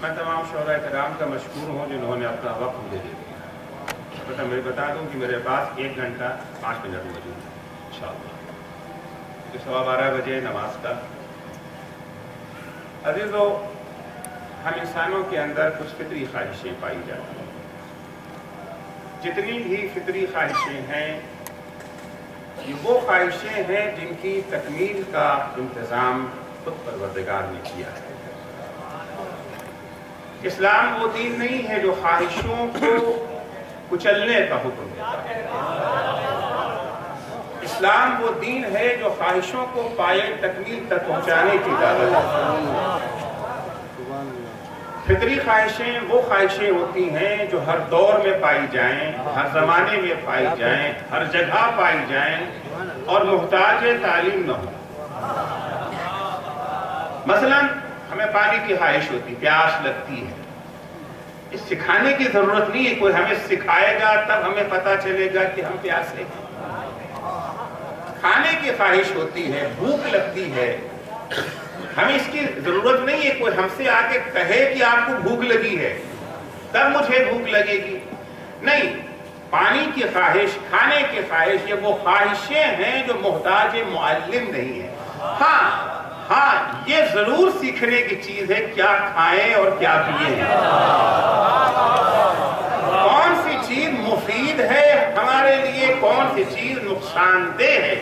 میں تمام شعراء کرام کا مشکور ہوں جنہوں نے اپنا وقت مجھے دے دیا. البتہ میں بتا دوں کہ میرے پاس 1 گھنٹہ 5 منٹ موجود ہے انشاءاللہ. 12:15 بجے نماز کا. عزیزو، ہم انسانوں کے اندر کچھ فطری خواہشیں پائی جاتی ہیں. جتنی بھی فطری خواہشیں ہیں یہ وہ خواہشیں ہیں جن کی تکمیل کا انتظام خود پروردگار نے کیا ہے. اسلام وہ دین نہیں ہے جو خواہشوں کو کچلنے کا حکم دیتا ہے. اسلام وہ دین ہے جو خواہشوں کو پائے تکمیل تک پہنچانے کی اجازت ہے. فطری خواہشیں وہ خواہشیں ہوتی ہیں جو ہر دور میں پائی جائیں، ہر زمانے میں پائی جائیں، ہر جگہ پائی جائیں اور محتاج تعلیم نہ ہو. مثلا ہمیں پانی کی خواہش ہوتی، پیاس لگتی ہے. اس سکھانے کی ضرورت نہیں ہے، کوئی ہمیں سکھائے گا تب ہمیں پتا چلے گا کہ ہم پیاسے ہیں. کھانے کی خواہش ہوتی ہے، بھوک لگتی ہے. ہمیں اس کی ضرورت نہیں ہے کوئی ہم سے آ کے کہے کہ آپ کو بھوک لگی ہے تب مجھے بھوک لگے گی. نہیں، پانی کی خواہش، کھانے کی خواہش، یہ وہ خواہشیں ہیں جو محتاج معلم نہیں ہیں. ہاں یہ ضرور سیکھنے کی چیز ہے کیا کھائیں اور کیا پیئیں، کون سی چیز مفید ہے ہمارے لیے، کون سی چیز نقصان دہ ہے.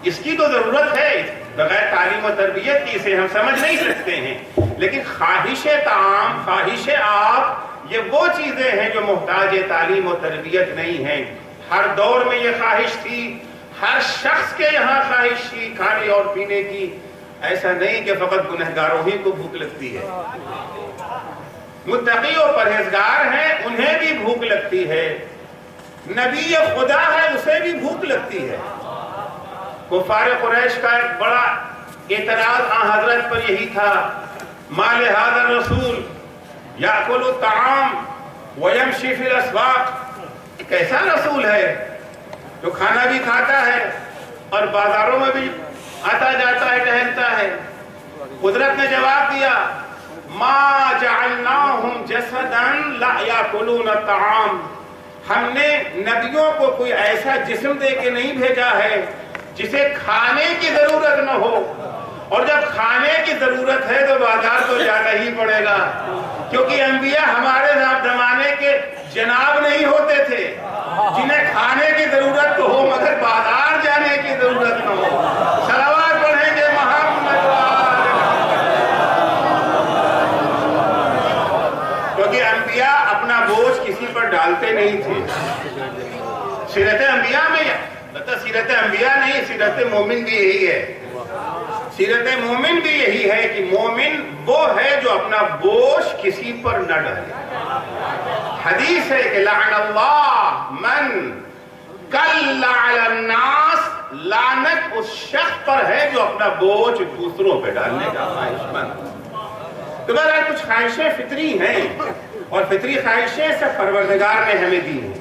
اس کی تو ضرورت ہے. بغیر تعلیم و تربیت کی اسے ہم سمجھ نہیں سکتے ہیں. لیکن خواہش طعام، خواہش آپ، یہ وہ چیزیں ہیں جو محتاج تعلیم و تربیت نہیں ہیں. ہر دور میں یہ خواہش تھی، ہر شخص کے یہاں خواہش تھی کھانے اور پینے کی. ایسا نہیں کہ فقط گنہگاروں ہی کو بھوک لگتی ہے. متقی و پرہیزگار ہیں انہیں بھی بھوک لگتی ہے. نبی خدا ہے اسے بھی بھوک لگتی ہے. کفار قریش کا ایک بڑا اعتراض حضرت پر یہی تھا، ما لہذا الرسول یاکل الطعام ویمشی فی الاسواق. کیسا رسول ہے جو کھانا بھی کھاتا ہے اور بازاروں میں بھی آتا جاتا ہے، ٹہلتا ہے. قدرت نے جواب دیا، ما جعلناہم جسدا لا یاکلون الطعام. ہم نے نبیوں کو کوئی ایسا جسم دے کے نہیں بھیجا ہے جسے کھانے کی ضرورت نہ ہو. اور جب کھانے کی ضرورت ہے تو بازار تو جانا ہی پڑے گا، کیونکہ انبیاء ہمارے زمانے کے جناب نہیں ہوتے تھے جنہیں کھانے کی ضرورت تو ہو مگر بازار جانے کی ضرورت نہ ہو. صلوات پڑھیں گے محمد. کیونکہ انبیاء اپنا بوجھ کسی پر ڈالتے نہیں تھے. سیرت انبیاء میں سیرت انبیاء نہیں، سیرت مومن بھی یہی ہے. سیرت مومن بھی یہی ہے کہ مومن وہ ہے جو اپنا بوجھ کسی پر نہ ڈالے. حدیث ہے کہ لعن اللہ من کل علی الناس. لعنت اس شخص پر ہے جو اپنا بوجھ دوسروں پہ ڈالنے کا خواہش مند. تو بہرحال کچھ خواہشیں فطری ہیں اور فطری خواہشیں سے پروردگار نے ہمیں دی ہیں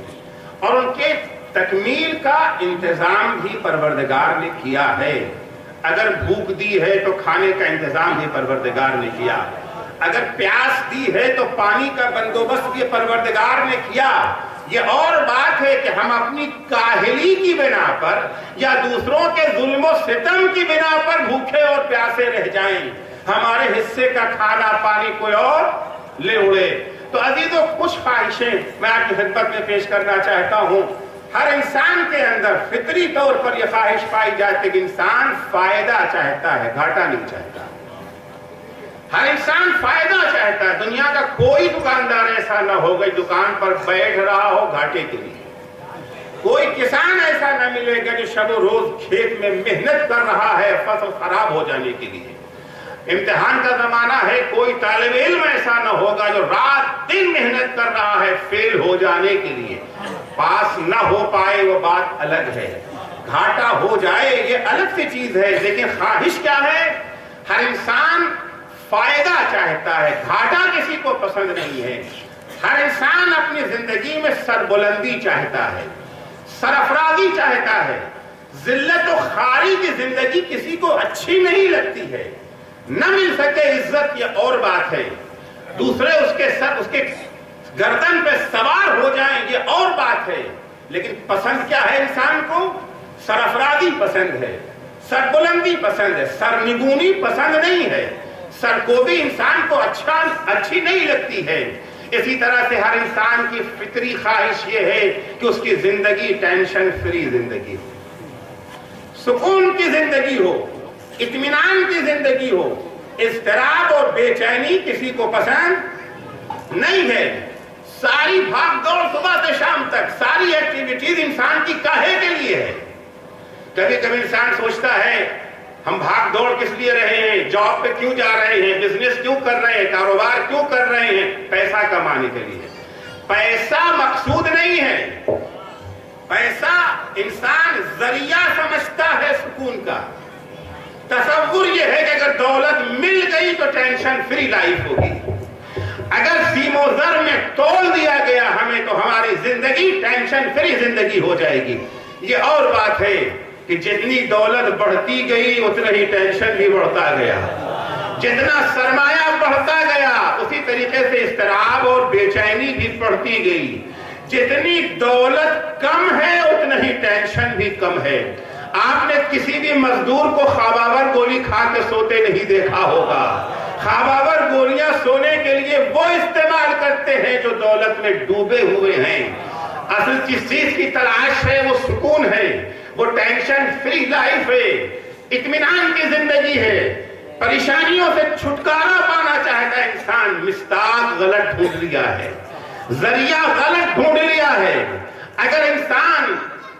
اور ان کے تکمیل کا انتظام بھی پروردگار نے کیا ہے. اگر بھوک دی ہے تو کھانے کا انتظام بھی پروردگار نے کیا. اگر پیاس دی ہے تو پانی کا بندوبست بھی پروردگار نے کیا. یہ اور بات ہے کہ ہم اپنی کاہلی کی بنا پر یا دوسروں کے ظلم و ستم کی بنا پر بھوکے اور پیاسے رہ جائیں، ہمارے حصے کا کھانا پانی کوئی اور لے اڑے. تو عزیزو، کچھ خواہشیں میں آپ کی خدمت میں پیش کرنا چاہتا ہوں. ہر انسان کے اندر فطری طور پر یہ خواہش پائی جاتی ہے کہ انسان فائدہ چاہتا ہے، گھاٹا نہیں چاہتا. ہر انسان فائدہ چاہتا ہے. دنیا کا کوئی دکاندار ایسا نہ ہوگا دکان پر بیٹھ رہا ہو گھاٹے کے لیے. کوئی کسان ایسا نہ ملے گا جو شب و روز کھیت میں محنت کر رہا ہے فصل خراب ہو جانے کے لیے. امتحان کا زمانہ ہے، کوئی طالب علم ایسا نہ ہوگا جو رات دن محنت کر رہا ہے فیل ہو جانے کے لیے. پاس نہ ہو پائے وہ بات الگ ہے، گھاٹا ہو جائے یہ الگ سی چیز ہے. لیکن خواہش کیا ہے؟ ہر انسان فائدہ چاہتا ہے، گھاٹا کسی کو پسند نہیں ہے. ہر انسان اپنی زندگی میں سربلندی چاہتا ہے، سرفرازی چاہتا ہے. ذلت و خواری کی زندگی کسی کو اچھی نہیں لگتی ہے. نہ مل سکے عزت یہ اور بات ہے، دوسرے اس کے گردن پہ سوار ہو جائیں یہ اور بات ہے، لیکن پسند کیا ہے انسان کو؟ سرافرادی پسند ہے، سربلندی پسند ہے، سرنگونی پسند نہیں ہے، سرکوبی انسان کو اچھی نہیں لگتی ہے۔ اسی طرح سے ہر انسان کی فطری خواہش یہ ہے کہ اس کی زندگی ٹینشن فری زندگی ہو، سکون کی زندگی ہو، اطمینان کی زندگی ہو۔ اضطراب اور بے چینی کسی کو پسند نہیں ہے۔ ساری بھاگ دوڑ صبح سے شام تک، ساری ایکٹیویٹیز انسان کی کاہے کے لیے ہے؟ کبھی کبھی انسان سوچتا ہے ہم بھاگ دوڑ کس لیے رہے ہیں، جاب پہ کیوں جا رہے ہیں، بزنس کیوں کر رہے ہیں، کاروبار کیوں کر رہے ہیں؟ پیسہ کمانے کے لیے۔ پیسہ مقصود نہیں ہے، پیسہ انسان ذریعہ سمجھتا ہے سکون کا۔ تصور یہ ہے کہ اگر دولت مل گئی تو ٹینشن فری لائف ہوگی، اگر سیم و زر میں تول دیا گیا ہمیں تو ہماری زندگی ٹینشن فری زندگی ہو جائے گی۔ یہ اور بات ہے کہ جتنی دولت بڑھتی گئی اتنا ہی ٹینشن بھی بڑھتا گیا، جتنا سرمایہ بڑھتا گیا اسی طریقے سے اضطراب اور بے چینی بھی بڑھتی گئی۔ جتنی دولت کم ہے اتنا ہی ٹینشن بھی کم ہے۔ آپ نے کسی بھی مزدور کو خواباور گولی کھا کے سوتے نہیں دیکھا ہوگا۔ خواباور گولیاں سونے کے لیے وہ استعمال کرتے ہیں جو دولت میں ڈوبے ہوئے ہیں۔ اصل جس چیز کی تلاش ہے وہ سکون ہے، وہ ٹینشن فری لائف ہے، اطمینان کی زندگی ہے۔ پریشانیوں سے چھٹکارا پانا چاہتا ہے انسان، مصداق غلط ڈھونڈ لیا ہے، ذریعہ غلط ڈھونڈ لیا ہے۔ اگر انسان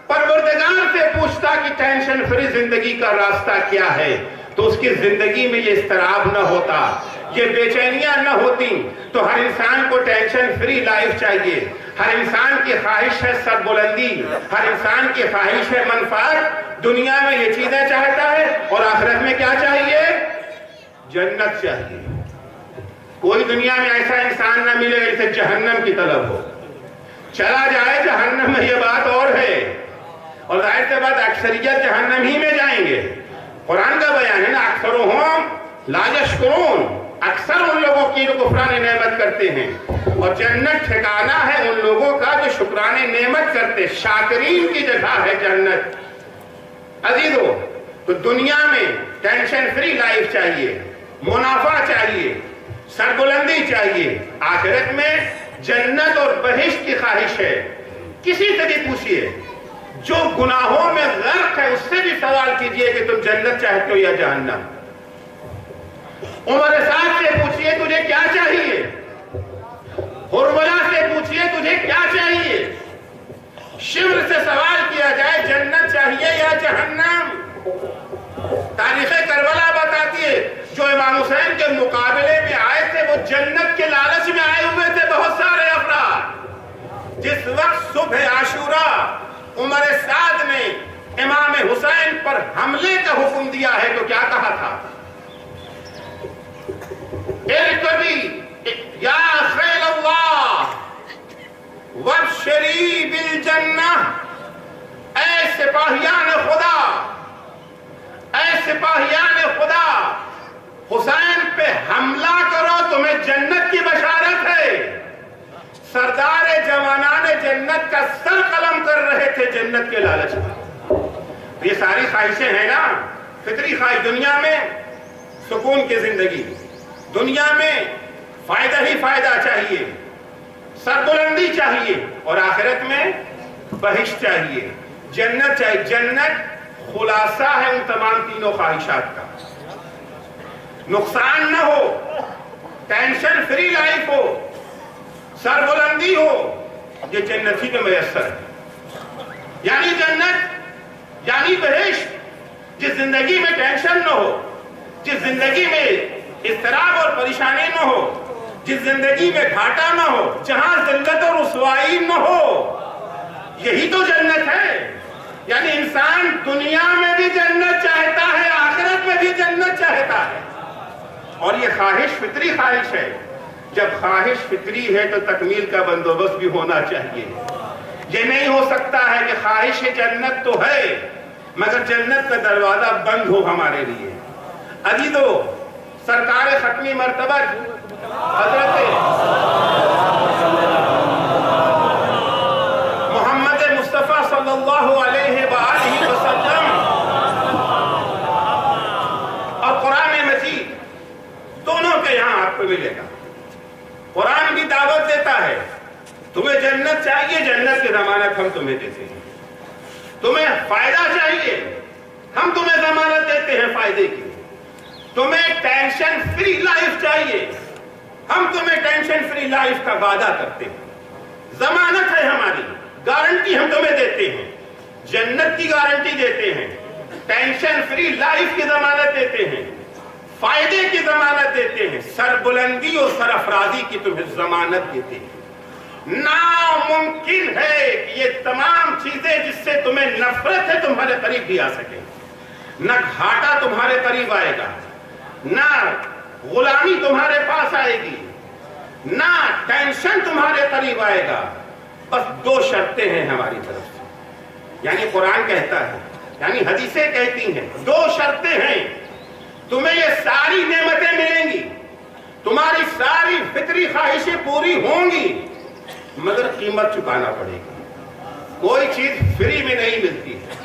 پروردگار سے پوچھتا کہ ٹینشن فری زندگی کا راستہ کیا ہے تو اس کی زندگی میں یہ اضطراب نہ ہوتا، یہ بے چینیاں نہ ہوتی۔ تو ہر انسان کو ٹینشن فری لائف چاہیے۔ ہر انسان کی خواہش ہے سربلندی، ہر انسان کی خواہش ہے منفعت۔ دنیا میں یہ چیزیں چاہتا ہے اور آخرت میں کیا چاہیے؟ جنت چاہیے۔ کوئی دنیا میں ایسا انسان نہ ملے جسے جہنم کی طلب ہو، چلا جائے جہنم میں، یہ بات اور ہے۔ اور ظاہر سی بات اکثریت جہنم ہی میں جائیں گے۔ قرآن کا بیان ہے نا، اکثرهم لا یشکرون، اکثر ان لوگوں کی جو کفران نعمت کرتے ہیں، اور جنت ٹھکانہ ہے ان لوگوں کا جو شکران نعمت کرتے، شاکرین کی جگہ ہے جنت۔ عزیزو، تو دنیا میں ٹینشن فری لائف چاہیے، منافع چاہیے، سربلندی چاہیے۔ آخرت میں جنت اور بہشت کی خواہش ہے۔ کسی سے بھی پوچھئے جو گناہوں میں غرق ہے، اس سے بھی سوال کیجئے کہ تم جنت چاہتے ہو یا جہنم۔ عمر سعد سے پوچھئے تجھے کیا چاہیے، حرملہ سے پوچھئے تجھے کیا چاہیے۔ شمر سے سوال کیا جائے جنت چاہیے یا جہنم، تاریخ کربلا بتاتی ہے جو امام حسین کے مقابلے میں آئے تھے وہ جنت کے لالچ میں آئے ہوئے تھے بہت سارے افراد۔ جس وقت صبح عاشوراء عمر سعد نے امام حسین پر حملے کا حکم دیا ہے تو کیا کہا تھا؟ ارکبی یا خیل اللہ وابشری بالجنہ، اے سپاہیان خدا، اے سپاہیان خدا، حسین پہ حملہ کرو تمہیں جنت کی بشارت ہے۔ سردار جوانان جنت کا سر قلم کر رہے تھے جنت کے لالچ میں۔ یہ ساری خواہشیں ہیں نا، فطری خواہش۔ دنیا میں سکون کی زندگی، دنیا میں فائدہ ہی فائدہ چاہیے، سربلندی چاہیے، اور آخرت میں بہشت چاہیے، جنت چاہیے۔ جنت خلاصہ ہے ان تمام تینوں خواہشات کا۔ نقصان نہ ہو، ٹینشن فری لائف ہو، سربلندی ہو، یہ جنت ہی میں میسر ہے۔ یعنی جنت یعنی بہشت، جس زندگی میں ٹینشن نہ ہو، جس زندگی میں اضطراب اور پریشانی نہ ہو، جس زندگی میں گھاٹا نہ ہو، جہاں ذلت اور رسوائی نہ ہو، یہی تو جنت ہے۔ یعنی انسان دنیا میں بھی جنت چاہتا ہے، آخرت میں بھی جنت چاہتا ہے، اور یہ خواہش فطری خواہش ہے۔ جب خواہش فطری ہے تو تکمیل کا بندوبست بھی ہونا چاہیے۔ یہ نہیں ہو سکتا ہے کہ خواہش جنت تو ہے مگر جنت کا دروازہ بند ہو ہمارے لیے۔ عزیزو، سرکار ختمی مرتبہ حضرت قرآن بھی دعوت دیتا ہے تمہیں جنت چاہیے، جنت کی ضمانت ہم تمہیں دیتے ہیں. تمہیں فائدہ چاہیے، ہم تمہیں ضمانت دیتے ہیں فائدے کی. تمہیں ٹینشن فری لائف چاہیے، ہم تمہیں ٹینشن فری لائف کا وعدہ کرتے ہیں. ضمانت ہے ہماری، گارنٹی ہم تمہیں دیتے ہیں، جنت کی گارنٹی دیتے ہیں، ٹینشن فری لائف کی ضمانت دیتے ہیں، فائدے کی ضمانت دیتے ہیں، سربلندی اور سرافرازی کی تمہیں ضمانت دیتے ہیں. ناممکن ہے کہ یہ تمام چیزیں جس سے تمہیں نفرت ہے تمہارے قریب بھی آ سکے. نہ گھاٹا تمہارے قریب آئے گا، نہ غلامی تمہارے پاس آئے گی، نہ ٹینشن تمہارے قریب آئے گا. بس دو شرطیں ہیں ہماری طرف سے، یعنی قرآن کہتا ہے، یعنی حدیثیں کہتی ہیں، دو شرطیں ہیں. تمہیں یہ ساری نعمتیں ملیں گی، تمہاری ساری فطری خواہشیں پوری ہوں گی، مگر قیمت چکانا پڑے گی. کوئی چیز فری میں نہیں ملتی ہے،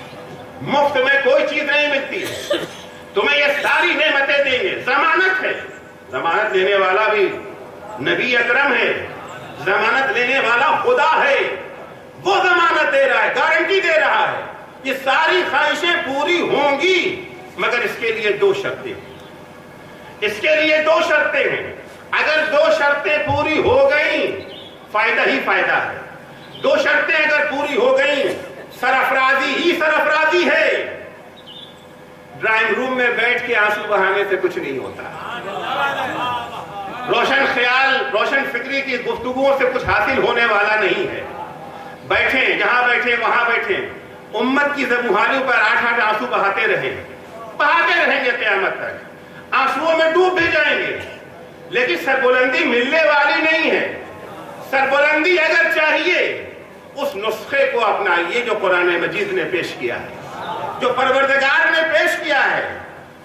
مفت میں کوئی چیز نہیں ملتی ہے. تمہیں یہ ساری نعمتیں دیں گے، ضمانت ہے. ضمانت لینے والا بھی نبی اکرم ہے، ضمانت لینے والا خدا ہے. وہ ضمانت دے رہا ہے، گارنٹی دے رہا ہے یہ ساری خواہشیں پوری ہوں گی، مگر اس کے لیے دو شرطیں. اس کے لیے دو شرطیں ہیں. اگر دو شرطیں پوری ہو گئیں فائدہ ہی فائدہ ہے. دو شرطیں اگر پوری ہو گئیں سرافرازی ہی سرافرازی ہے. ڈرائنگ روم میں بیٹھ کے آنسو بہانے سے کچھ نہیں ہوتا. روشن خیال، روشن فکری کی گفتگوؤں سے کچھ حاصل ہونے والا نہیں ہے. بیٹھیں جہاں بیٹھیں وہاں بیٹھیں، امت کی زبوحالیوں پر 8 آنسو بہاتے رہیں گے قیامت تک. آنسوؤں میں ڈوب بھی جائیں گے، لیکن سربلندی ملنے والی نہیں ہے. سربلندی اگر چاہیے اس نسخے کو اپنائیے جو قرآن مجید نے پیش کیا ہے، جو پروردگار نے پیش کیا ہے.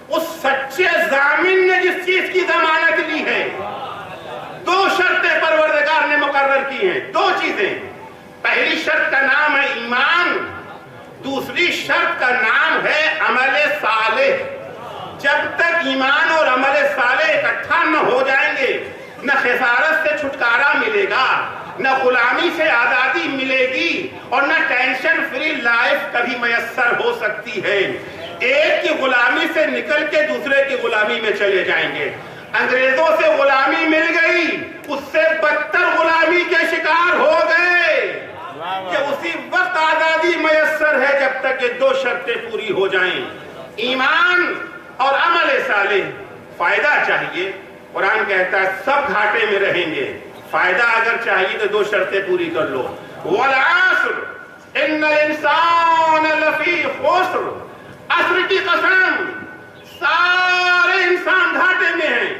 اس سچے ضامن نے جس چیز کی ضمانت لی ہے. دو شرطیں پروردگار نے مقرر کی ہیں، دو چیزیں. پہلی شرط کا نام ہے ایمان، دوسری شرط کا نام ہے عمل صالح. جب تک ایمان اور عمل صالح اکٹھا نہ ہو جائیں گے، نہ خسارت سے چھٹکارا ملے گا، نہ غلامی سے آزادی ملے گی، اور نہ ٹینشن فری لائف کبھی میسر ہو سکتی ہے. ایک کی غلامی سے نکل کے دوسرے کی غلامی میں چلے جائیں گے. انگریزوں سے غلامی مل گئی، اس سے بدتر غلامی کے شکار ہو گئے کہ اسی وقت آزادی میسر ہے جب تک یہ دو شرطیں پوری ہو جائیں، ایمان اور عمل صالح. فائدہ چاہیے، قرآن کہتا ہے سب گھاٹے میں رہیں گے. فائدہ اگر چاہیے تو دو شرطیں پوری کر لو. والعصر ان الانسان لفی خسر. عصر کی قسم، سارے انسان گھاٹے میں ہیں،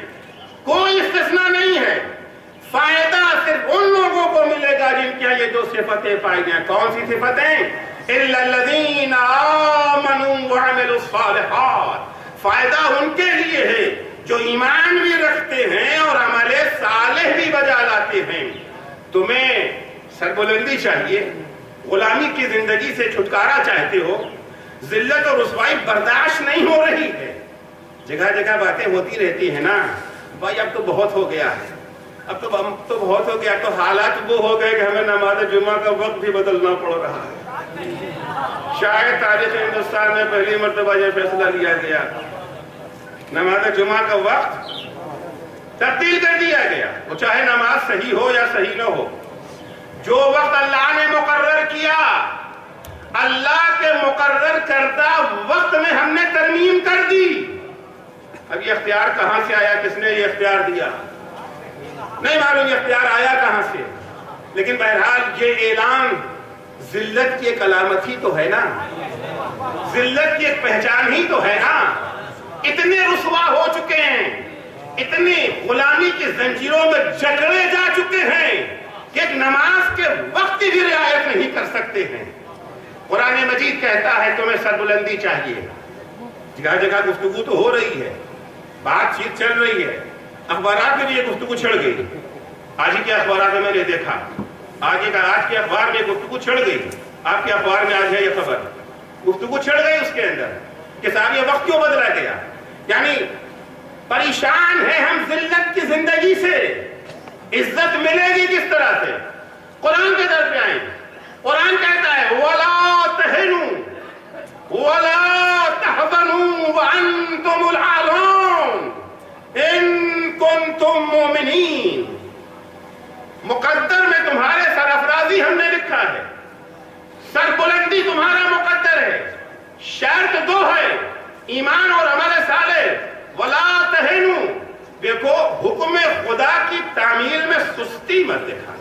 کوئی استثناء نہیں ہے. فائدہ صرف ان لوگوں کو ملے گا جن کے یہ دو صفتیں پائی جائیں. کون سی صفتیں؟ الا الذین آمنوا وعملوا الصالحات. فائدہ ان کے لیے ہے جو ایمان بھی رکھتے ہیں اور عمل صالح بھی بجا لاتے ہیں. تمہیں سربلندی چاہیے، غلامی کی زندگی سے چھٹکارا چاہتے ہو، ذلت اور رسوائی برداشت نہیں ہو رہی ہے. جگہ جگہ باتیں ہوتی رہتی ہیں نا، بھائی اب تو بہت ہو گیا ہے، اب تو بہت ہو گیا. تو حالات وہ ہو گئے کہ ہمیں نماز جمعہ کا وقت بھی بدلنا پڑ رہا ہے. شاید تاریخ ہندوستان میں پہلی مرتبہ یہ فیصلہ لیا گیا، نماز جمعہ کا وقت تبدیل کر دیا گیا. وہ چاہے نماز صحیح ہو یا صحیح نہ ہو، جو وقت اللہ نے مقرر کیا، اللہ کے مقرر کردہ وقت میں ہم نے ترمیم کر دی. اب یہ اختیار کہاں سے آیا، کس نے یہ اختیار دیا نہیں معلوم. یہ اختیار آیا کہاں سے، لیکن بہرحال یہ اعلان ذلت کی ایک علامت ہی تو ہے نا، ذلت کی ایک پہچان ہی تو ہے نا. اتنے رسوا ہو چکے ہیں، اتنی غلامی کی زنجیروں میں جکڑے جا چکے ہیں کہ ایک نماز کے وقت کی بھی رعایت نہیں کر سکتے ہیں. قرآن مجید کہتا ہے تمہیں سربلندی چاہیے. جگہ جگہ گفتگو تو ہو رہی ہے، بات چیت چل رہی ہے، اخبارات میں بھی یہ گفتگو چھڑ گئی. آج ہی کے اخبارات میں نے دیکھا، آج کے اخبار میں گفتگو چھڑ گئی. آپ کے اخبار میں آج ہے یہ خبر، گفتگو چھڑ گئی اس کے اندر کہ صاحب یہ وقت کیوں بدلا گیا. یعنی پریشان ہیں ہم ذلت کی زندگی سے، عزت ملے گی کس طرح سے؟ قرآن کے در پہ آئیں. قرآن کہتا ہے وَلَا تَهِنُوا وَلَا تَحْزَنُوا وَأَنْتُمُ الْأَعْلَوْنَ إِن كُنتُم مُؤْمِنِينَ. مقدر میں تمہارے سرافرازی ہم نے لکھا ہے، سربلندی تمہارا مقدر ہے. شرط دو ہے، ایمان اور عمل صالح. وَلَا تَهِنُوا، دیکھو حکم خدا کی تعمیل میں سستی مت دکھانا.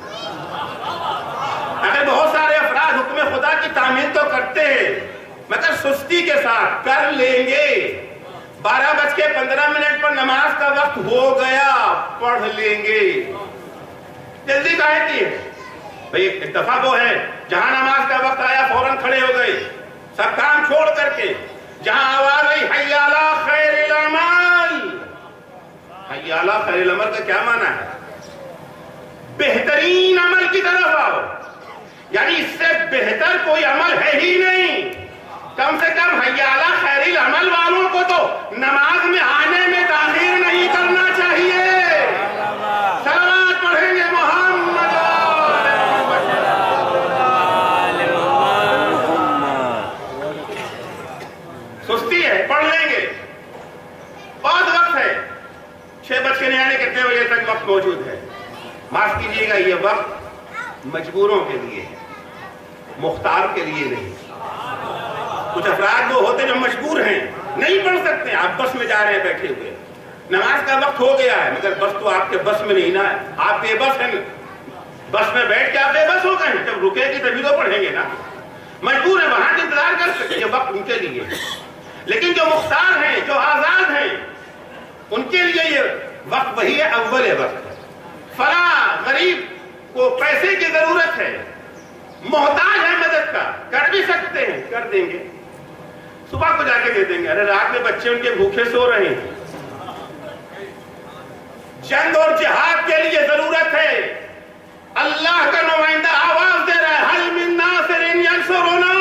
اگر بہت سارے افراد حکم خدا کی تعمیل تو کرتے ہیں مگر سستی کے ساتھ کر لیں گے. 12:15 پر نماز کا وقت ہو گیا، پڑھ لیں گے. جلدی کاہے کی ہے بھئی؟ ایک دفعہ وہ ہے جہاں نماز کا وقت آیا فوراً کھڑے ہو گئے، سب کام چھوڑ کر کے. جہاں آواز آئی حی علی خیر العمل، حی علی خیر العمل کا کیا معنی ہے؟ بہترین عمل کی طرف آؤ. یعنی اس سے بہتر کوئی عمل ہے ہی نہیں. کم سے کم حی علی خیر العمل والوں کو تو نماز میں آنے میں تاخیر نہیں کرنا چاہیے. صلوات پڑھیں گے محمد. سستی ہے، پڑھ لیں گے، بہت وقت ہے. 6:99 کتنے بجے تک وقت موجود ہے. معاف کیجیے گا، یہ وقت مجبوروں کے لیے ہے، مختار کے لیے نہیں. کچھ افراد وہ ہوتے جو مجبور ہیں، نہیں پڑھ سکتے. آپ بس میں جا رہے ہیں بیٹھے ہوئے، نماز کا وقت ہو گیا ہے مگر بس تو آپ کے بس میں نہیں نا ہے، آپ بے بس ہیں. بس میں بیٹھ کے آپ بے بس ہو گئے ہیں، جب رکے گی تبھی تو پڑھیں گے نا. مجبور ہے، وہاں انتظار کر سکتے، یہ وقت ان کے لیے. لیکن جو مختار ہیں، جو آزاد ہیں، ان کے لیے یہ وقت وہی ہے، اول وقت ہے. فلاں غریب کو پیسے کی ضرورت ہے، محتاج ہے مدد کا، کر بھی سکتے ہیں، کر دیں گے. صبح کو جا کے دے دیں گے. ارے رات میں بچے ان کے بھوکے سو رہے ہیں. جنگ اور جہاد کے لیے ضرورت ہے. اللہ کا نمائندہ آواز دے رہا ہے حل من ناصر ینصرنا.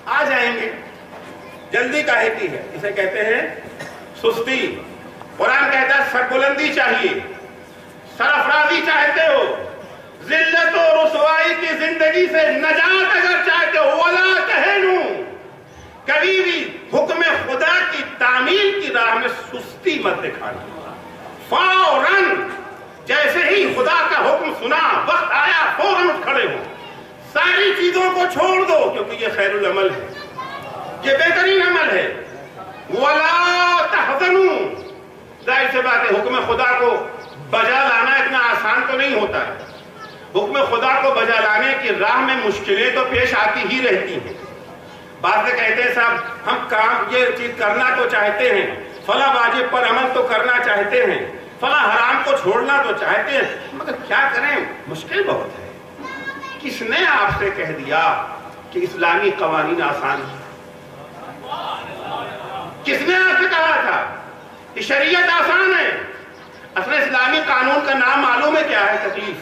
آ جائیں گے. جلدی کاہے کی ہے؟ اسے کہتے ہیں سستی. قرآن کہتا ہے سربلندی چاہیے، سرافرازی چاہتے ہو، ذلت و رسوائی کی زندگی سے نجات اگر چاہتے ہو، وَلَا تَهِنُوا، کبھی بھی حکم خدا کی تعمیل کی راہ میں سستی مت دکھانا. فوراً جیسے ہی خدا کا حکم سنا، وقت آیا، فوراً اٹھ کھڑے ہو. ساری چیزوں کو چھوڑ دو کیونکہ یہ خیر العمل ہے، یہ بہترین عمل ہے. وَلَا تَحْزَنُوا، ظاہر سے بات ہے حکم خدا کو بجا لانا اتنا آسان تو نہیں ہوتا ہے. حکم خدا کو بجا لانے کی راہ میں مشکلیں تو پیش آتی ہی رہتی ہیں. بعض سے کہتے ہیں صاحب ہم کام یہ چیز کرنا تو چاہتے ہیں، فلاں واجب پر عمل تو کرنا چاہتے ہیں، فلاں حرام کو چھوڑنا تو چاہتے ہیں، مگر کیا کریں، مشکل بہت ہے. کس نے آپ سے کہہ دیا کہ اسلامی قوانین آسان ہیں؟ کس نے آپ سے کہا تھا کہ شریعت آسان ہے؟ اصل اسلامی قانون کا نام معلوم ہے کیا ہے؟ تکلیف.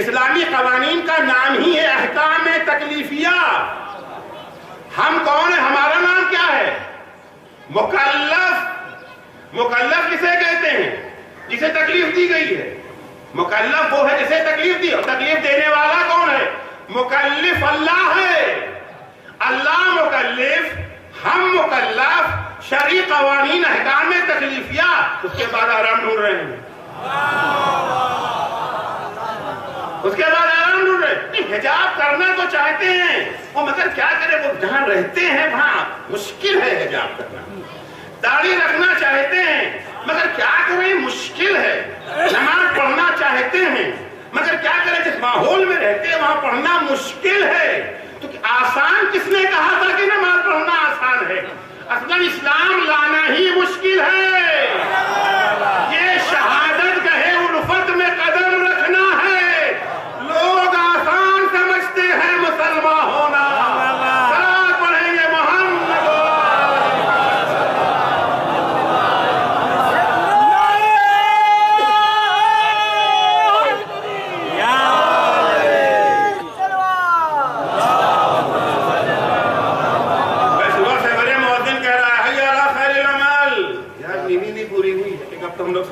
اسلامی قوانین کا نام ہی ہے احکام تکلیفیہ. ہم کون ہیں؟ ہمارا نام کیا ہے؟ مکلف. مکلف کسے کہتے ہیں؟ جسے تکلیف دی گئی ہے. مکلف وہ ہے جسے تکلیف دی، اور تکلیف دینے والا کون ہے؟ مکلف اللہ ہے. اللہ مکلف، ہم مکلف. شرعی قوانین احکام تکلیفیہ، اس کے بعد آرام ڈھونڈ رہے ہیں. اس کے بعد آرام ڈھونڈ رہے ہیں. حجاب کرنا تو چاہتے ہیں وہ، مگر کیا کرے، وہ جہاں رہتے ہیں وہاں مشکل ہے حجاب کرنا. داڑھی رکھنا چاہتے ہیں مگر کیا کریں، مشکل ہے. نماز پڑھنا چاہتے ہیں مگر کیا کریں، جس ماحول میں رہتے ہیں وہاں پڑھنا مشکل ہے. تو آسان کس نے کہا تھا کہ نماز پڑھنا آسان ہے؟ اصلاً اسلام لانا ہی مشکل ہے. یہ شہادت کہے الفت میں قدم رکھنا ہے. لوگ آسان سمجھتے ہیں مسلمان ہونا. صلوات پڑھیں گے محمد.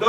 2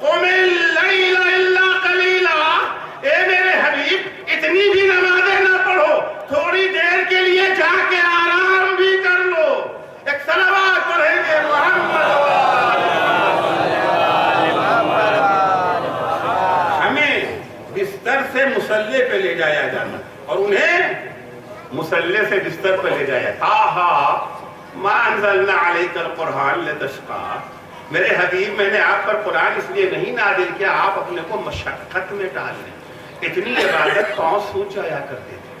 قم اللیل الا قلیلا، اے میرے حبیب اتنی بھی نمازیں نہ پڑھو، تھوڑی دیر کے لیے جا کے آرام بھی کر لو۔ ایک صلوات پڑھیں گے محمد۔ ہمیں بستر سے مصلی پہ لے جایا جانا اور انہیں مصلی سے بستر پہ لے جایا۔ ما انزلنا علیک القرآن لتشقی، میرے حبیب میں نے آپ پر قرآن اس لیے نہیں نازل کیا آپ اپنے کو مشقت میں ڈال لیں۔ اتنی عبادت کون سوچ آیا کرتے تھے۔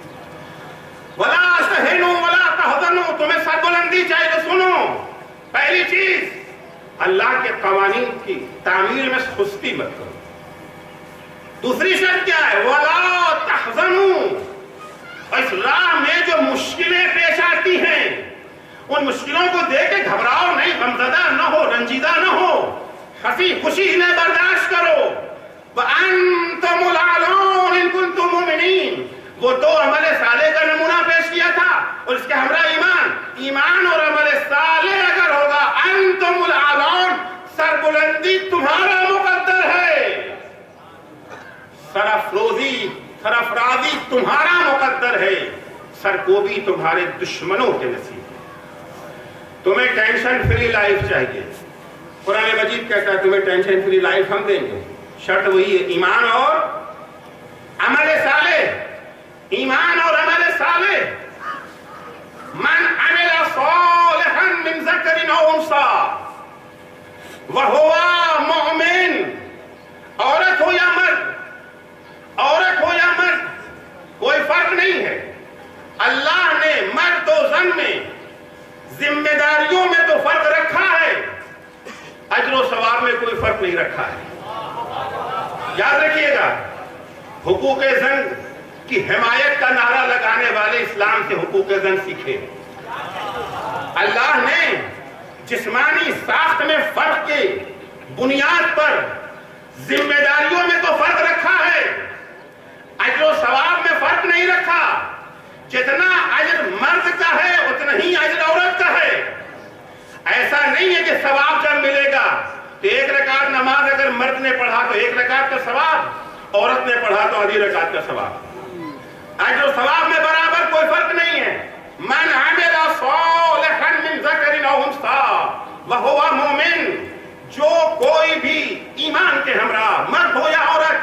وَلَا تَهِنُوا وَلَا تَحْزَنُوا، تمہیں سربلندی چاہیے تو سنو۔ پہلی چیز اللہ کے قوانین کی تعمیل میں سستی مت کرو۔ دوسری شرط کیا ہے؟ وَلَا تَحْزَنُوا، اس راہ میں جو مشکلیں پیش آتی ہیں ان مشکلوں کو دیکھ کے گھبراؤ نہیں، غمزدہ نہ ہو، رنجیدہ نہ ہو، ہنسی خوشی انہیں برداشت کرو۔ وَأَنْتُمُ الْأَعْلَوْنَ إِن كُنتُم مُؤْمِنِينَ، وہ دو عمل صالح کا نمونہ پیش کیا تھا اور اس کے ہمراہ ایمان اور عمل صالح اگر ہوگا، انتم الْأَعْلَوْنَ، سربلندی تمہارا مقدر ہے، سرافرازی تمہارا مقدر ہے، سرکوبی تمہارے دشمنوں کے نصیب۔ تمہیں ٹینشن فری لائف چاہیے، قرآن مجید کہتا ہے تمہیں ٹینشن فری لائف ہم دیں گے، شرط وہی ہے ایمان اور عمل صالح۔ ایمان اور عمل صالح، من عمل صالحا من ذکر او انثی وہو مؤمن، عورت ہو یا مرد، کوئی فرق نہیں ہے۔ اللہ نے مرد و زن میں ذمہ داریوں میں تو فرق رکھا ہے، اجر و ثواب میں کوئی فرق نہیں رکھا ہے۔ یاد رکھیے گا، حقوق زن کی حمایت کا نعرہ لگانے والے اسلام سے حقوق زن سیکھے۔ اللہ نے جسمانی ساخت میں فرق کے بنیاد پر ذمہ داریوں میں تو فرق رکھا ہے، اجر و ثواب میں فرق نہیں رکھا۔ جتنا اجر مرد کا ہے اتنا ہی اجر عورت کا ہے۔ ایسا نہیں ہے کہ ثواب جب ملے گا تو ایک رکعت نماز اگر مرد نے پڑھا تو ایک رکعت کا ثواب، عورت نے پڑھا تو آدھی رکعت کا ثواب۔ اجر و ثواب میں برابر کوئی فرق نہیں ہے۔ من عمل صالحا من ذکر او انثی وہو مؤمن، جو کوئی بھی ایمان کے ہمراہ مرد ہو یا عورت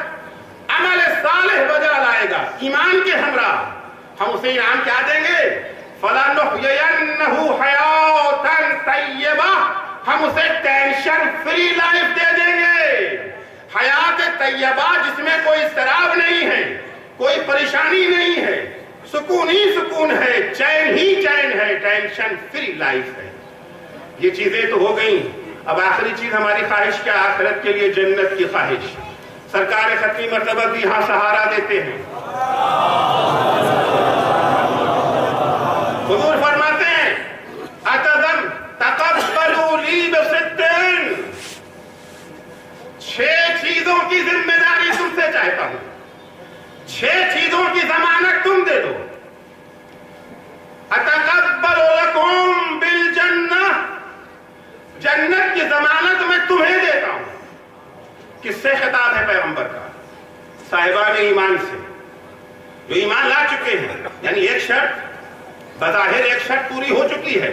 عمل صالح بجا لائے گا ایمان کے ہمراہ، ہم اسے انعام کیا دیں گے؟ فَلَنُحْيِيَنَّهُ حَيَاةً طَيِّبَةً، ہم اسے ٹینشن فری لائف دے دیں گے، حیات طیبہ جس میں کوئی اضطراب نہیں ہے، کوئی پریشانی نہیں ہے، سکون ہی سکون ہے، چین ہی چین ہے، ٹینشن فری لائف ہے۔ یہ چیزیں تو ہو گئیں، اب آخری چیز ہماری خواہش کیا؟ آخرت کے لیے جنت کی خواہش۔ سرکار ختمی مرتبہ بھی یہاں سہارا دیتے ہیں۔ حضور فرماتے ہیں تقبلوا لی بستن، 6 چیزوں کی ذمہ داری تم سے چاہتا ہوں، 6 چیزوں کی ضمانت تم دے دو۔ اتقبل لکم بالجنہ، جنت کی ضمانت میں تمہیں دیتا ہوں۔ کس سے خطاب ہے پیغمبر کا؟ صاحبان ایمان سے، جو ایمان لا چکے ہیں، یعنی ایک شرط بظاہر ایک شرط پوری ہو چکی ہے،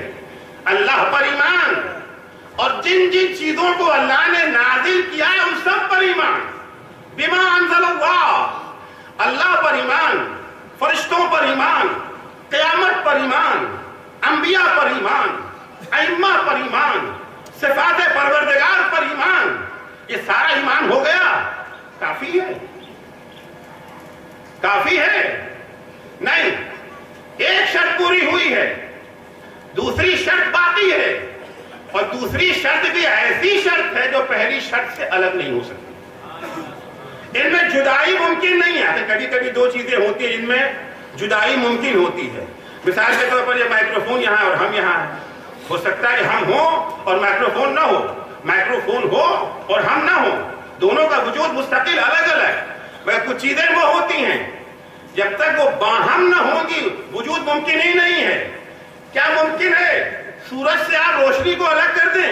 اللہ پر ایمان، اور جن جن چیزوں کو اللہ نے نازل کیا ہے ان سب پر ایمان۔ بما انزل اللہ، اللہ پر ایمان، فرشتوں پر ایمان، قیامت پر ایمان، انبیاء پر ایمان، ائمہ پر ایمان، صفات پروردگار پر ایمان۔ یہ سارا ایمان ہو گیا، کافی ہے؟ کافی ہے؟ نہیں، ایک شرط پوری ہوئی ہے، دوسری شرط باقی ہے، اور دوسری شرط بھی ایسی شرط ہے جو پہلی شرط سے الگ نہیں ہو سکتی۔ ان میں جدائی ممکن نہیں ہے۔ کبھی کبھی 2 چیزیں ہوتی ہیں جن میں جدائی ممکن ہوتی ہے۔ مثال کے طور پر یہ مائکروفون یہاں اور ہم یہاں ہیں، ہو سکتا ہے کہ ہم ہوں اور مائکروفون نہ ہو، مائکروفون ہو اور ہم نہ ہو، دونوں کا وجود مستقل الگ الگ۔ مگر کچھ چیزیں وہ ہوتی ہیں جب تک وہ باہم نہ ہوں گی وجود ممکن ہی نہیں ہے۔ کیا ممکن ہے؟ سورج سے آپ روشنی کو الگ کر دیں،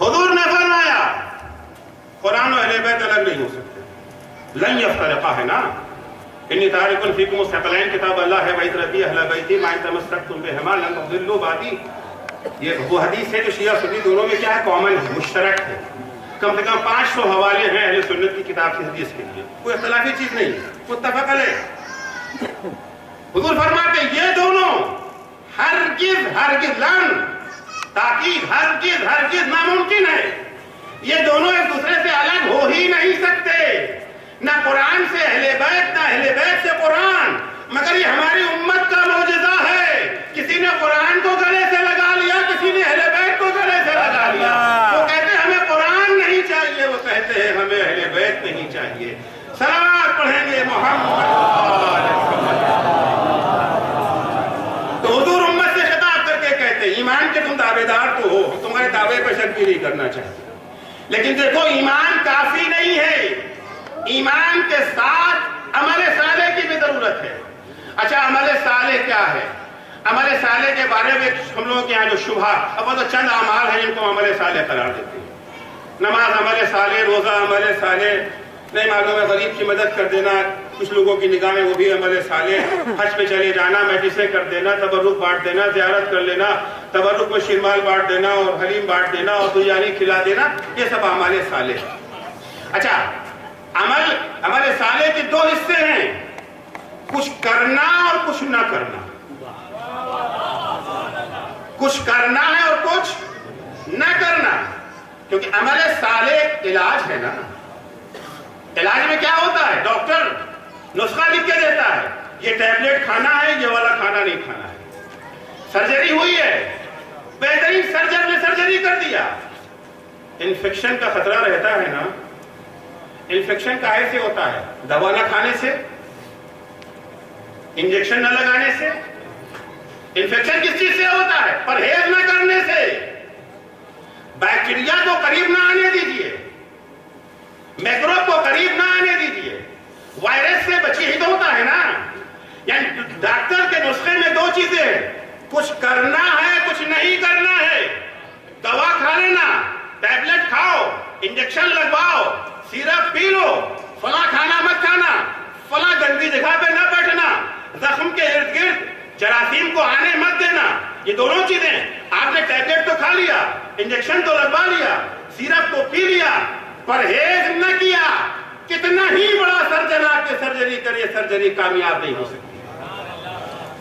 حضور نے فرمایا قرآن و اہل بیت الگ نہیں ہو سکتے، لن یفترقا ہے نا، انی تارک فیکم الثقلین کتاب اللہ ہے وعترتی اہل بیتی ما ان تمسکتم بہما لن تضلوا بعدی. یہ وہ حدیث ہے جو شیعہ سنی دونوں میں کیا ہے، کامن ہے، مشترک ہے. کم سے کم 500 حوالے ہیں اہل سنت کی کتاب کی حدیث کے لیے، کوئی اختلافی چیز نہیں ہے، متفق علیہ. حضور فرماتے یہ دونوں ہرگز لن تاکید ہرگز ناممکن ہے، یہ دونوں ایک دوسرے سے الگ ہو ہی نہیں سکتے، نہ قرآن سے اہل بیت نہ اہل بیت سے قرآن. مگر یہ ہماری امت کا معجزہ ہے، کسی نے قرآن کو گلے سے لگا لیا، کسی نے اہل بیت کو گلے سے لگا لیا. وہ کہتے ہیں ہمیں قرآن نہیں چاہیے، وہ کہتے ہیں ہمیں اہل بیت نہیں چاہیے. صلوات پڑھیں گے محمد. تو حضور امت سے خطاب کر کے کہتے ہیں ایمان کے تم دعوے دار تو ہو، تمہارے دعوے پہ شک بھی نہیں کرنا چاہتے، لیکن دیکھو ایمان کافی نہیں ہے، ایمان کے ساتھ عمل صالح کی بھی ضرورت ہے. اچھا عمل صالح کیا ہے؟ عمل صالح کے بارے میں ہم لوگوں کے یہاں جو شبہ، اب وہ تو چند اعمال ہیں جن کو عمل صالح قرار دیتے ہیں. نماز عمل صالح، روزہ عمل صالح، نہیں معلوم ہے غریب کی مدد کر دینا کچھ لوگوں کی نگاہ میں وہ بھی عمل صالح، حج پہ چلے جانا، میڈیسیں کر دینا، تبرک بانٹ دینا، زیارت کر لینا، تبرک میں شیرمال بانٹ دینا اور حلیم بانٹ دینا اور بریانی کھلا دینا، یہ سب عمل صالح. اچھا عمل صالح کے دو حصے ہیں، کچھ کرنا اور کچھ نہ کرنا. کچھ کرنا ہے اور کچھ نہ کرنا، کیونکہ عمل صالح علاج ہے نا. علاج میں کیا ہوتا ہے؟ ڈاکٹر نسخہ لکھ کے دیتا ہے، یہ ٹیبلٹ کھانا ہے، یہ والا کھانا نہیں کھانا ہے. سرجری ہوئی ہے، بہترین سرجن نے سرجری کر دیا، انفیکشن کا خطرہ رہتا ہے نا. انفیکشن کہے سے ہوتا ہے؟ دوا نہ کھانے سے، انجیکشن نہ لگانے سے. انفیکشن کس چیز سے ہوتا ہے؟ پرہیز نہ کرنے سے. بیکٹیریا کو قریب نہ آنے دیجیے، میکروب کو قریب نہ آنے دیجیے، وائرس سے بچی ہی تو ہوتا ہے نا. یعنی ڈاکٹر کے نسخے میں دو چیزیں ہیں، کچھ کرنا ہے کچھ نہیں کرنا ہے. دوا کھا لینا، ٹیبلٹ کھاؤ، انجیکشن لگواؤ، سیرپ پی لو، فلاں کھانا مت کھانا، فلاں گندی جگہ پہ نہ بیٹھنا، زخم کے ارد گرد جراثیم کو آنے مت دینا. یہ دونوں چیزیں آپ نے ٹیبلٹ تو کھا لیا، انجیکشن تو لگوا لیا، سیرپ تو پی لیا، پرہیز نہ کیا، کتنا ہی بڑا سرجن آپ کے سرجری کرے، سرجری کامیاب نہیں ہو سکتی.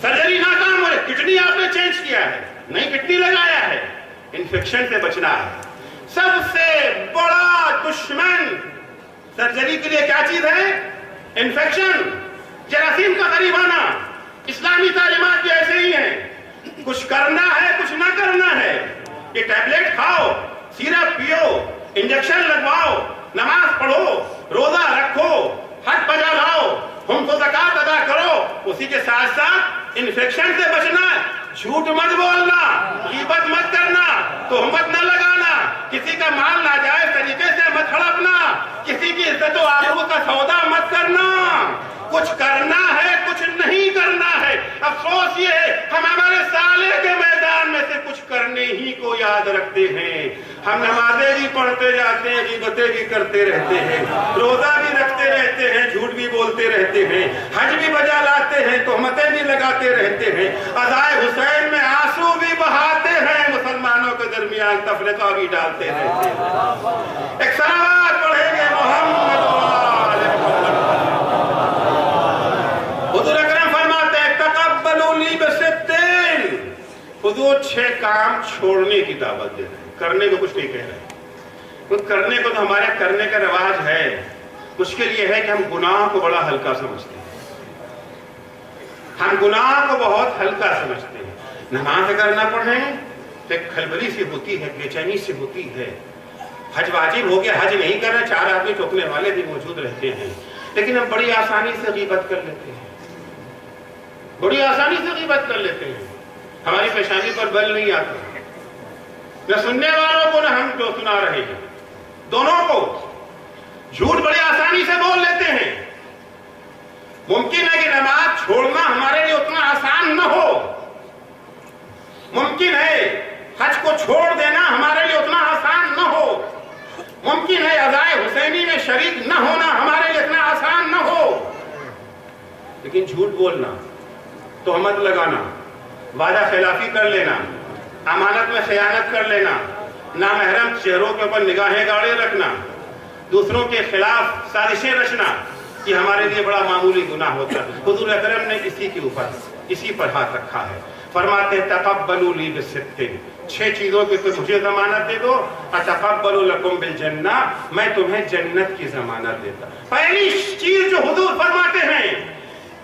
سرجری ناکام ہو رہی، کڈنی آپ نے چینج کیا ہے، نئی کڈنی لگایا ہے. انفیکشن سے بچنا ہے. سب سے بڑا دشمن سرجری کے لیے کیا چیز ہے؟ انفیکشن، جراثیم کا قریب آنا. اسلامی تعلیمات بھی ایسے ہی ہیں، کچھ کرنا ہے کچھ نہ کرنا ہے. یہ ٹیبلٹ کھاؤ، سیرپ پیو، انجیکشن لگواؤ، نماز پڑھو، روزہ رکھو، حج بجا لاؤ، خمس و زکات ادا کرو، اسی کے ساتھ ساتھ انفیکشن سے بچنا. جھوٹ مت بولنا، غیبت مت کرنا، تہمت نہ لگانا، کسی کا مال ناجائز طریقے سے مت ہڑپنا، کسی کی عزت و آبرو کا سودا مت کرنا. کچھ کرنا ہے کچھ نہیں کرنا ہے. افسوس یہ ہے ہم ہمارے صالح کے میدان میں سے کچھ کرنے ہی کو یاد رکھتے ہیں. ہم نمازیں بھی پڑھتے جاتے ہیں، غیبتیں بھی کرتے رہتے ہیں، روزہ بھی رکھتے رہتے ہیں، جھوٹ بھی بولتے رہتے ہیں، حج بھی بجا لاتے ہیں، تہمتیں بھی لگاتے رہتے ہیں، ادائے حسین میں آنسو بھی بہاتے ہیں، مسلمانوں کے درمیان تفرقہ بھی ڈالتے رہتے ہیں. ایک صلوات پڑھیں گے محمد وآل محمد. حضور اکرم فرماتے ہیں تقبلوا لی بستین. حضور 6 کام چھوڑنے کی دعوت دے رہے ہیں، کرنے کو کچھ نہیں کہہ رہے. کرنے کو تو ہمارے کرنے کا رواج ہے. مشکل یہ ہے کہ ہم گناہ کو بڑا ہلکا سمجھتے ہیں، ہم گناہ کو بہت ہلکا سمجھتے ہیں. نماز اگر نہ پڑھیں تو ایک کھلبلی سی ہوتی ہے، بے چینی سی ہوتی ہے. حج واجب ہو گیا، حج نہیں کرنا، 4 آدمی ٹوکنے والے بھی موجود رہتے ہیں، لیکن ہم بڑی آسانی سے غیبت کر لیتے ہیں، بڑی آسانی سے غیبت کر لیتے ہیں. ہماری پیشانی پر بل نہیں آتا، نہ سننے والوں کو نہ ہم جو سنا رہے ہیں، دونوں کو. جھوٹ بڑی آسانی سے بول لیتے ہیں. ممکن ہے کہ نماز چھوڑنا ہمارے لیے اتنا آسان نہ ہو، ممکن ہے حج کو چھوڑ دینا ہمارے لیے اتنا آسان نہ ہو، ممکن ہے ادائے حسینی میں شریک نہ ہونا ہمارے لیے اتنا آسان نہ ہو، لیکن جھوٹ بولنا، تہمت لگانا، وعدہ خلافی کر لینا، امانت میں خیانت کر لینا، نامحرم چہروں کے اوپر نگاہیں گاڑے رکھنا، دوسروں کے خلاف سازشیں رچنا، یہ ہمارے لیے بڑا معمولی گناہ ہوتا ہے۔ حضور اکرم نے اسی پر ہاتھ رکھا ہے، فرماتے تقبلوا لی بست، 6 چیزوں کی تو مجھے ضمانت دے دو، اتقبل لکم بالجنہ، میں تمہیں جنت کی ضمانت دیتا۔ پہلی چیز جو حضور فرماتے ہیں،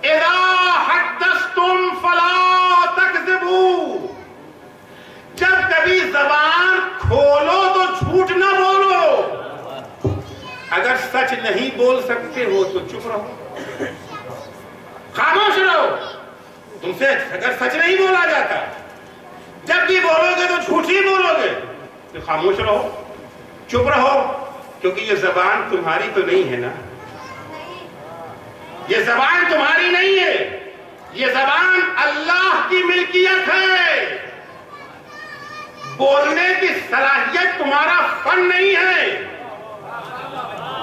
اذا حدثتم فلا تکذبوا، جب کبھی زبان کھولو تو جھوٹ نہ بولو، اگر سچ نہیں بول سکتے ہو تو چپ رہو، خاموش رہو، تم سے اگر سچ نہیں بولا جاتا، جب بھی بولو گے تو جھوٹ ہی بولو گے، تو خاموش رہو، چپ رہو، کیونکہ یہ زبان تمہاری تو نہیں ہے نا، یہ زبان تمہاری نہیں ہے، یہ زبان اللہ کی ملکیت ہے، بولنے کی صلاحیت تمہارا فن نہیں ہے،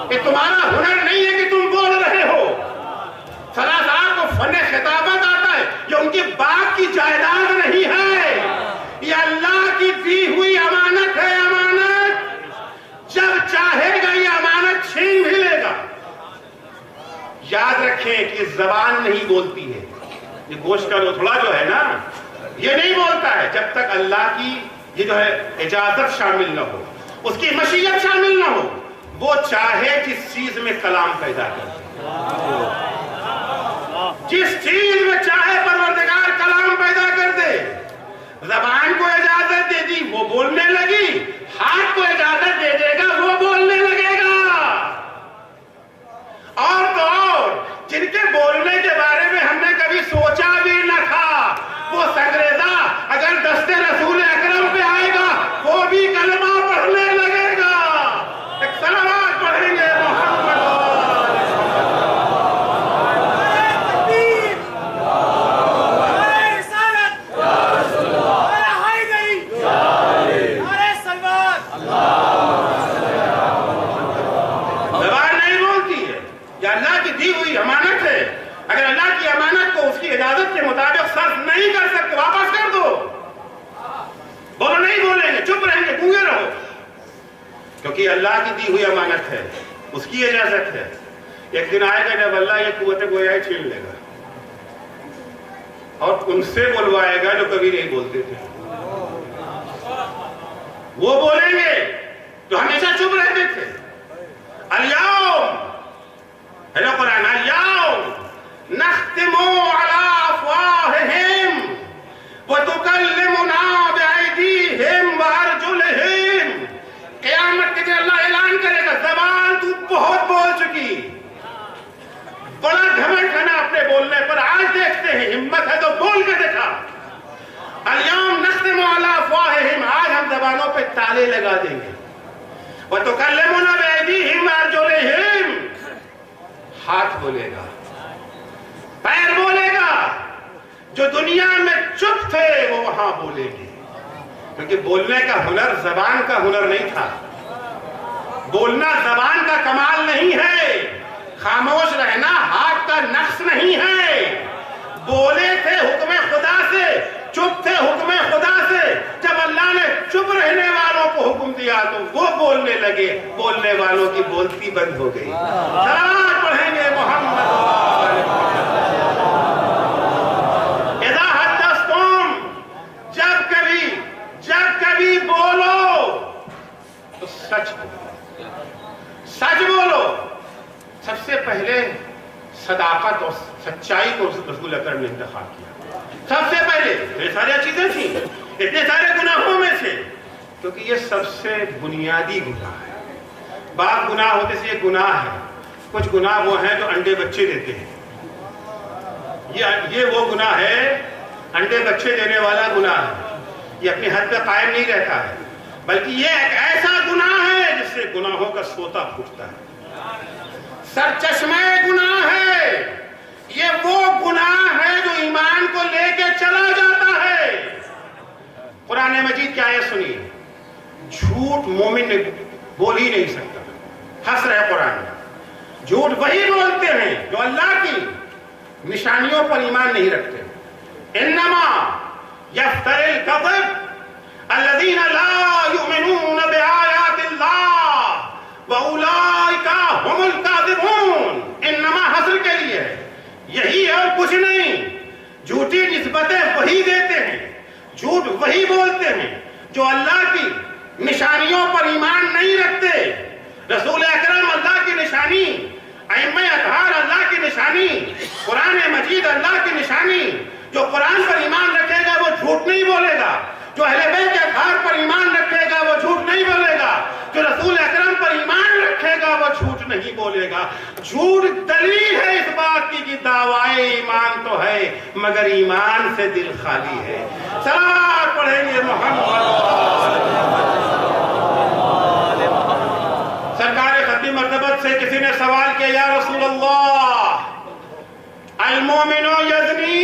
یہ تمہارا ہنر نہیں ہے کہ تم بول رہے ہو۔ صلاح کو فن خطابت آتا ہے، یہ ان کی باپ کی جائیداد نہیں ہے، یہ اللہ کی دی ہوئی امانت ہے، امانت جب چاہے گا یہ امانت چھین بھی لے گا۔ یاد رکھیں کہ زبان نہیں بولتی ہے، یہ گوشت کا لوتھڑا جو ہے نا، یہ نہیں بولتا ہے جب تک اللہ کی یہ جو ہے اجازت شامل نہ ہو، اس کی مشیت شامل نہ ہو، وہ چاہے جس چیز میں کلام پیدا کر، جس چیز میں چاہے پروردگار کلام پیدا کر دے، زبان کو اجازت دے دی وہ بولنے لگی، ہاتھ کو اجازت دے دے گا وہ بولنے لگے گا، اور تو اور جن کے بولنے کے بارے میں ہم نے کبھی سوچا بھی نہ تھا، وہ سنگریزہ اگر دستے رسول اکرم پہ آئے گا وہ بھی کلمہ پڑھنے لگے گا۔ ایک صلوات پڑھیں گے محمد، زبان نہیں بولتی ہے، یہ اللہ کی دی ہوئی امانت ہے، اگر اللہ کی امانت کو اس کی اجازت کے مطابق صرف نہیں کر سکتے واپس کر دو، بولو نہیں بولیں گے، چپ رہیں گے، گونگے رہو، کیونکہ اللہ کی دی ہوئی امانت ہے، اس کی اجازت ہے۔ ایک دن آئے گا جب اللہ یہ قوت گویائی چھین لے گا اور ان سے بلوائے گا جو کبھی نہیں بولتے تھے، وہ بولیں گے جو ہمیشہ چپ رہتے تھے۔ الیوم، ہے نا قرآن، الیوم نختم علی افواہہم وتکلمنا بایدیہم وارجلہم، قیامت کے دن اللہ اعلان کرے گا زبان تو بہت بول چکی، بڑا گھمنڈ ہے نا اپنے بولنے پر، آج دیکھتے ہیں ہمت ہے تو بول کے دکھا۔ الیوم نختم علی افواہہم، آج ہم زبانوں پہ تالے لگا دیں گے، وتکلمنا بایدیہم وارجلہم، ہاتھ بولے گا، پیر بولے گا، جو دنیا میں چپ تھے وہ وہاں بولے گے، کیونکہ بولنے کا ہنر زبان کا ہنر نہیں تھا، بولنا زبان کا کمال نہیں ہے، خاموش رہنا ہاتھ کا نقص نہیں ہے، بولے تھے حکم خدا سے، چپ تھے حکم خدا سے، جب اللہ نے چپ رہنے والوں کو حکم دیا تو وہ بولنے لگے، بولنے والوں کی بولتی بند ہو گئی۔ صلوات پڑھیں گے محمد، اذا حدثتم، جب کبھی بولو تو سچ بولو، سچ بولو۔ سب سے پہلے صداقت اور سچائی کو رسول اکرم نے انتخاب کیا، سب سے پہلے۔ یہ ساری چیزیں تھیں اتنے سارے گناہوں میں سے، کیونکہ یہ سب سے بنیادی گناہ ہے۔ بعض گناہ ہوتے سے یہ گناہ ہے، کچھ گناہ وہ ہیں جو انڈے بچے دیتے ہیں، یہ وہ گناہ ہے، انڈے بچے دینے والا گناہ ہے، یہ اپنی حد پہ قائم نہیں رہتا ہے، بلکہ یہ ایک ایسا گناہ ہے جس سے گناہوں کا سوتا پھوٹتا ہے، سرچشمہ گناہ ہے، یہ وہ گناہ ہے جو ایمان کو لے کے چلا جاتا ہے، قرآن مجید کی آیت سنیے، جھوٹ مومن بول ہی نہیں سکتا. حسر ہے قرآن میں. جھوٹ وہی بولتے ہیں جو اللہ کی نشانیوں پر ایمان نہیں رکھتے. انما یفتری الکذب الذین لا یؤمنون بآیات اللہ واولئک هم الکاذبون. انما حسر کے لیے ہے، یہی اور کچھ نہیں. جھوٹی نسبتیں وہی دیتے ہیں، جھوٹ وہی بولتے ہیں جو اللہ کی نشانیوں پر ایمان نہیں رکھتے. رسول اکرم اللہ کی نشانی، ائمہ اطہار اللہ کی نشانی، قرآن مجید اللہ کی نشانی. جو قرآن پر ایمان رکھے گا وہ جھوٹ نہیں بولے گا. جو اہل بیت کے اطہار پر ایمان رکھے گا وہ جھوٹ نہیں بولے گا. جو رسول اکرم پر ایمان رکھے گا وہ جھوٹ نہیں بولے گا. جھوٹ دلیل ہے اس بات کی کہ دعوائے ایمان تو ہے مگر ایمان سے دل خالی ہے. صلوات پڑھیں گے سرکار ختم مرتبت سے کسی نے سوال کیا، یا رسول اللہ المومن یزنی،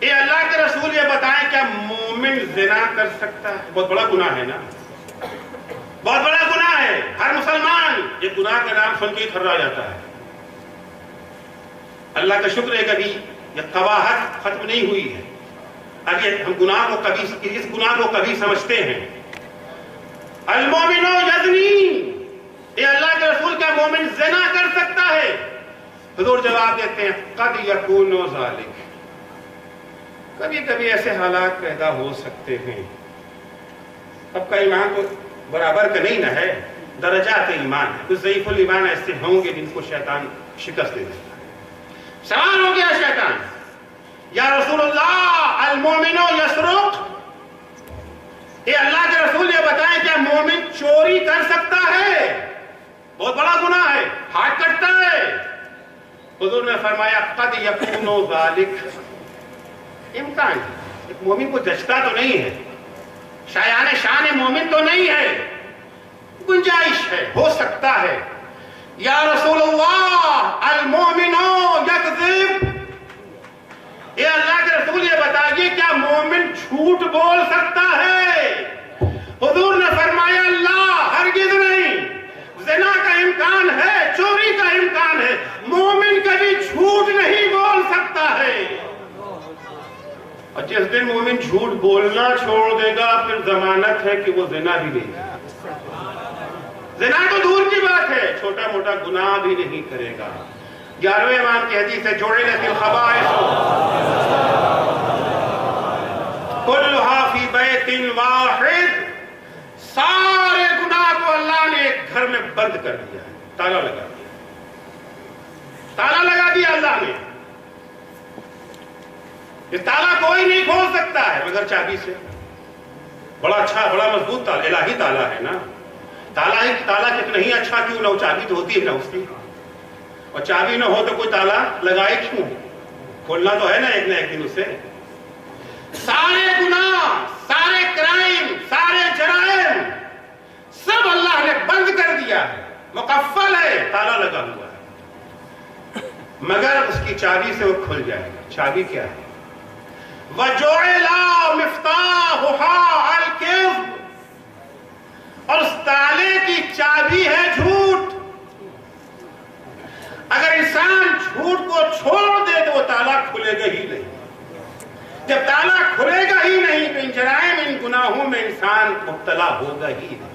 اے اللہ کے رسول یہ بتائیں کیا مومن زنا کر سکتا ہے؟ بہت بڑا گناہ ہے نا، بہت بڑا گناہ ہے. ہر مسلمان یہ گناہ کا نام سن کے تھرا جاتا ہے. اللہ کا شکر ہے کبھی یہ قباحت ختم نہیں ہوئی ہے. اب یہ ہم گناہ کو کبھی اس گناہ کو کبھی سمجھتے ہیں. المومن یزنی، اے اللہ کے رسول کیا مومن زنا کر سکتا ہے؟ حضور جواب دیتے ہیں قد یکون ذالک، کبھی کبھی ایسے حالات پیدا ہو سکتے ہیں. اب کا ایمان تو برابر کا نہیں نہ ہے، درجات ایمان ہے. کچھ ضعیف الایمان ایسے ہوں گے جن کو شیطان شکست دے دیتا ہے. سوال ہو گیا شیطان، یا رسول اللہ المومن یسرق، اے اللہ کے رسول یہ بتائیں کیا مومن چوری کر سکتا ہے؟ بہت بڑا گناہ ہے، ہاتھ کٹتا ہے. حضور نے فرمایا قد یکون ذالک، امکان ہے، ایک مومن کو جچتا تو نہیں ہے، شایان شان مومن تو نہیں ہے، گنجائش ہے، ہو سکتا ہے. یا رسول اللہ المومن یکذب، اے اللہ کے رسول یہ بتائیے کیا مومن جھوٹ بول سکتا ہے؟ حضور نے فرمایا اللہ ہرگز نہیں. زنا کا امکان ہے، چوری کا امکان ہے، مومن کبھی جھوٹ نہیں بول سکتا ہے. اور جس دن مومن جھوٹ بولنا چھوڑ دے گا پھر ضمانت ہے کہ وہ زنا بھی نہیں کرے گا. زنا تو دور کی بات ہے، چھوٹا موٹا گناہ بھی نہیں کرے گا. 11ویں امام کی حدیث ہے جعلت الخبائث کلها فی بیت واحد، سارے گناہ کو اللہ نے ایک گھر میں بند کر دیا ہے، تالا لگا دیا، تالا لگا دیا اللہ نے. یہ تالا کوئی نہیں کھول سکتا ہے مگر چابی سے. بڑا اچھا بڑا مضبوط تالا، الہی تالا ہے نا. تالا کتنا ہی اچھا کیوں نہ ہو، چابی تو ہوتی ہے نا اس کی، اور چابی نہ ہو تو کوئی تالا لگائے کیوں؟ کھولنا تو ہے نا ایک دن اسے. سارے گناہ، سارے کرائم، سارے جرائم سب اللہ نے بند کر دیا ہے، مقفل ہے، تالا لگا ہوا ہے، مگر اس کی چابی سے وہ کھل جائے گا. چابی کیا ہے؟ وَجُعِلَ مِفْتَاحُهَا الْكِذْبُ، اور اس تالے کی چابی ہے جھوٹ. اگر انسان جھوٹ کو چھوڑ دے تو وہ تالا کھلے گا ہی نہیں. جب تالا کھلے گا ہی نہیں تو ان جرائم، ان گناہوں میں انسان مبتلا ہوگا ہی نہیں.